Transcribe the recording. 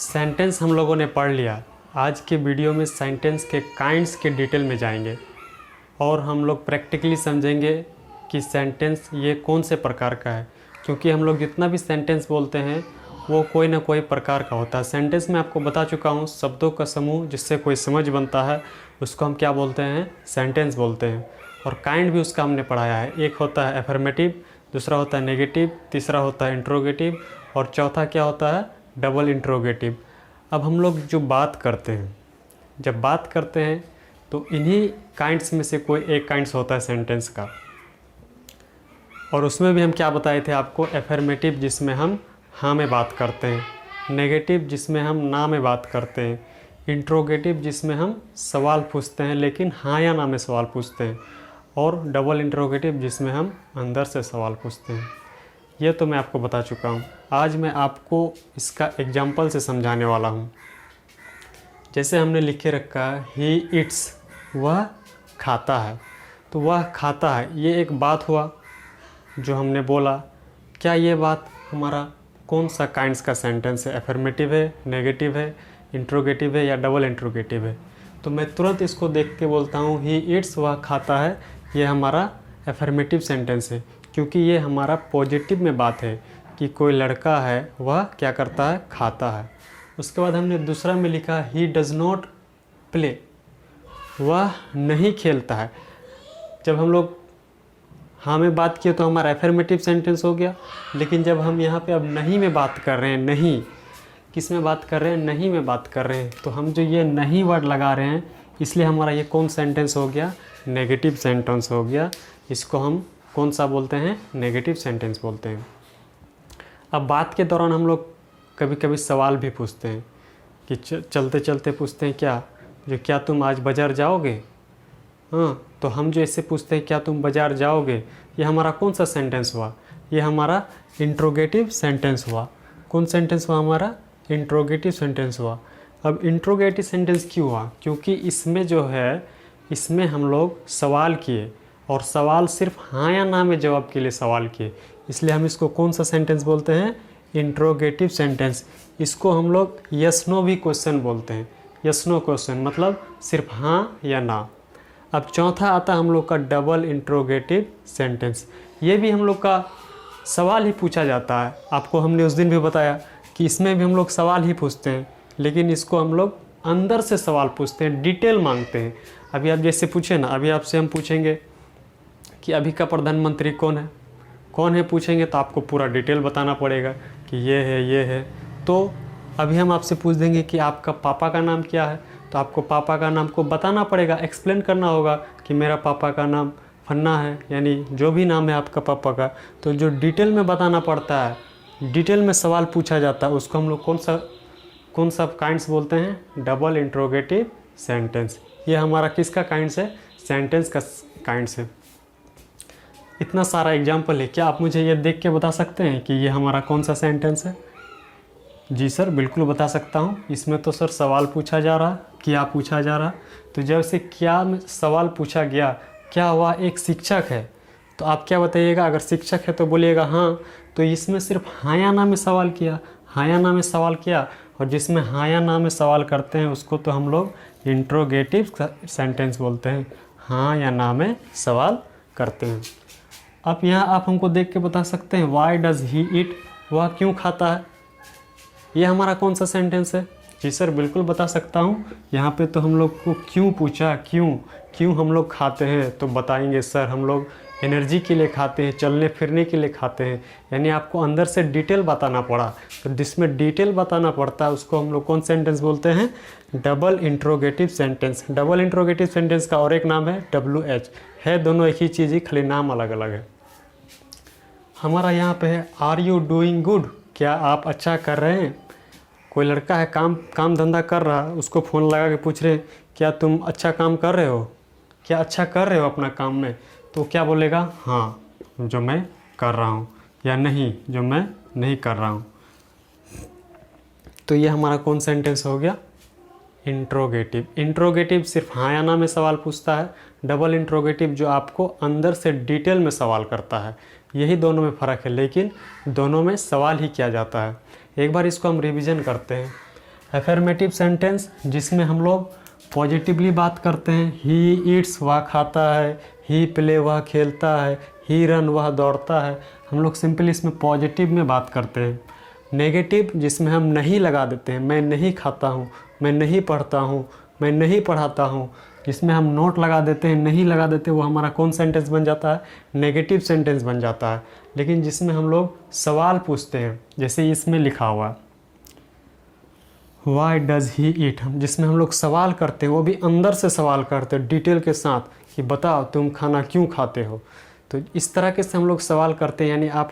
Sentence हम लोगों ने पढ़ लिया। आज के वीडियो में सेंटेंस के काइंड्स के डिटेल में जाएंगे और हम लोग प्रैक्टिकली समझेंगे कि सेंटेंस ये कौन से प्रकार का है, क्योंकि हम लोग जितना भी सेंटेंस बोलते हैं वो कोई ना कोई प्रकार का होता है। सेंटेंस में आपको बता चुका हूँ, शब्दों का समूह जिससे कोई समझ बनता है उसको हम क्या बोलते हैं, सेंटेंस बोलते हैं। और काइंड भी उसका हमने पढ़ाया है। एक होता है एफर्मेटिव, दूसरा होता है नेगेटिव, तीसरा होता है इंट्रोगेटिव और चौथा क्या होता है, डबल इंट्रोगेटिव। अब हम लोग जो बात करते हैं, जब बात करते हैं तो इन्हीं काइंड्स में से कोई एक काइंड्स होता है सेंटेंस का। और उसमें भी हम क्या बताए थे आपको, एफर्मेटिव जिसमें हम हाँ में बात करते हैं, नेगेटिव जिसमें हम ना में बात करते हैं, इंट्रोगेटिव जिसमें हम सवाल पूछते हैं लेकिन हाँ या ना में सवाल पूछते हैं, और डबल इंट्रोगेटिव जिसमें हम अंदर से सवाल पूछते हैं। ये तो मैं आपको बता चुका हूँ। आज मैं आपको इसका एग्जाम्पल से समझाने वाला हूँ। जैसे हमने लिखे रखा है ही इट्स, वह खाता है, तो वह खाता है ये एक बात हुआ जो हमने बोला। क्या ये बात हमारा कौन सा काइंड्स का सेंटेंस है, एफर्मेटिव है, नेगेटिव है, इंट्रोगेटिव है या डबल इंट्रोगेटिव है? तो मैं तुरंत इसको देख के बोलता हूँ ही इट्स, वह खाता है, ये हमारा एफर्मेटिव सेंटेंस है, क्योंकि ये हमारा पॉजिटिव में बात है कि कोई लड़का है वह क्या करता है, खाता है। उसके बाद हमने दूसरा में लिखा ही डज़ नॉट प्ले, वह नहीं खेलता है। जब हम लोग हाँ में बात किए तो हमारा एफर्मेटिव सेंटेंस हो गया, लेकिन जब हम यहाँ पे अब नहीं में बात कर रहे हैं, नहीं किस में बात कर रहे हैं, नहीं में बात कर रहे हैं, तो हम जो ये नहीं वर्ड लगा रहे हैं इसलिए हमारा ये कौन सेंटेंस हो गया, नेगेटिव सेंटेंस हो गया। इसको हम कौन सा बोलते हैं, नेगेटिव सेंटेंस बोलते हैं। अब बात के दौरान हम लोग कभी कभी सवाल भी पूछते हैं कि चलते चलते पूछते हैं क्या तुम आज बाज़ार जाओगे? हाँ, तो हम जो इससे पूछते हैं क्या तुम बाज़ार जाओगे, ये हमारा कौन सा सेंटेंस हुआ, ये हमारा इंट्रोगेटिव सेंटेंस हुआ। कौन सेंटेंस हुआ हमारा, इंट्रोगेटिव सेंटेंस हुआ। अब इंट्रोगेटिव सेंटेंस क्यों हुआ, क्योंकि इसमें जो है, इसमें हम लोग सवाल किए और सवाल सिर्फ हाँ या ना में जवाब के लिए सवाल किए, इसलिए हम इसको कौन सा सेंटेंस बोलते हैं, इंट्रोगेटिव सेंटेंस। इसको हम लोग यस नो भी क्वेश्चन बोलते हैं। यस नो क्वेश्चन मतलब सिर्फ हाँ या ना। अब चौथा आता हम लोग का डबल इंट्रोगेटिव सेंटेंस। ये भी हम लोग का सवाल ही पूछा जाता है। आपको हमने उस दिन भी बताया कि इसमें भी हम लोग सवाल ही पूछते हैं, लेकिन इसको हम लोग अंदर से सवाल पूछते हैं, डिटेल मांगते हैं। अभी आप जैसे पूछे ना, अभी आपसे हम पूछेंगे कि अभी का प्रधानमंत्री कौन है पूछेंगे तो आपको पूरा डिटेल बताना पड़ेगा कि ये है। तो अभी हम आपसे पूछ देंगे कि आपका पापा का नाम क्या है, तो आपको पापा का नाम को बताना पड़ेगा, एक्सप्लेन करना होगा कि मेरा पापा का नाम फन्ना है, यानी जो भी नाम है आपका पापा का। तो जो डिटेल में बताना पड़ता है, डिटेल में सवाल पूछा जाता है, उसको हम लोग कौन सा काइंड्स बोलते हैं, डबल इंट्रोगेटिव सेंटेंस। ये हमारा किसका काइंड्स है, सेंटेंस का काइंड्स है। इतना सारा एग्जाम्पल है, क्या आप मुझे ये देख के बता सकते हैं कि ये हमारा कौन सा सेंटेंस है? जी सर, बिल्कुल बता सकता हूँ। इसमें तो सर सवाल पूछा जा रहा, क्या पूछा जा रहा, तो जब से क्या में सवाल पूछा गया, क्या हुआ, एक शिक्षक है, तो आप क्या बताइएगा, अगर शिक्षक है तो बोलिएगा हाँ, तो इसमें सिर्फ हाँ या ना में सवाल किया, हाँ या ना में सवाल किया। और जिसमें हाँ या ना में सवाल करते हैं उसको तो हम लोग इंट्रोगेटिव सेंटेंस बोलते हैं, हाँ या ना में सवाल करते हैं। अब यहाँ आप हमको देख के बता सकते हैं, वाई डज़ ही ईट, वह क्यों खाता है, ये हमारा कौन सा सेंटेंस है? जी सर, बिल्कुल बता सकता हूँ। यहाँ पे तो हम लोग को क्यों पूछा, क्यों हम लोग खाते हैं, तो बताएंगे सर हम लोग एनर्जी के लिए खाते हैं, चलने फिरने के लिए खाते हैं। यानी आपको अंदर से डिटेल बताना पड़ा, तो जिसमें डिटेल बताना पड़ता है उसको हम लोग कौन सेंटेंस बोलते हैं, double interrogative sentence. Double interrogative sentence का और एक नाम है WH, है दोनों एक ही चीज़ ही, खाली नाम अलग अलग है। हमारा यहाँ पे है आर यू डूइंग गुड, क्या आप अच्छा कर रहे हैं? कोई लड़का है, काम धंधा कर रहा है, उसको फ़ोन लगा के पूछ रहे क्या तुम अच्छा काम कर रहे हो, क्या अच्छा कर रहे हो अपना काम में, तो क्या बोलेगा, हाँ जो मैं कर रहा हूँ, या नहीं जो मैं नहीं कर रहा हूँ। तो ये हमारा कौन सेंटेंस हो गया, इंट्रोगेटिव। इंट्रोगेटिव सिर्फ हाँ या ना में सवाल पूछता है, डबल इंट्रोगेटिव जो आपको अंदर से डिटेल में सवाल करता है। यही दोनों में फ़र्क है, लेकिन दोनों में सवाल ही किया जाता है। एक बार इसको हम रिवीजन करते हैं। अफर्मेटिव सेंटेंस जिसमें हम लोग पॉजिटिवली बात करते हैं, ही ईट्स वह खाता है, ही प्ले वह खेलता है, ही रन वह दौड़ता है, हम लोग सिंपली इसमें पॉजिटिव में बात करते हैं। नेगेटिव जिसमें हम नहीं लगा देते हैं, मैं नहीं खाता हूँ, मैं नहीं पढ़ता हूँ, मैं नहीं पढ़ाता हूँ, जिसमें हम नोट लगा देते हैं, नहीं लगा देते, वो हमारा कौन सेंटेंस बन जाता है? नेगेटिव सेंटेंस बन जाता है। लेकिन जिसमें हम लोग सवाल पूछते हैं, जैसे इसमें लिखा हुआ है वाई डज़ ही ईट, हम जिसमें हम लोग सवाल करते हैं, वो भी अंदर से सवाल करते हैं डिटेल के साथ कि बताओ तुम खाना क्यों खाते हो। तो इस तरह के से हम लोग सवाल करते हैं, यानी आप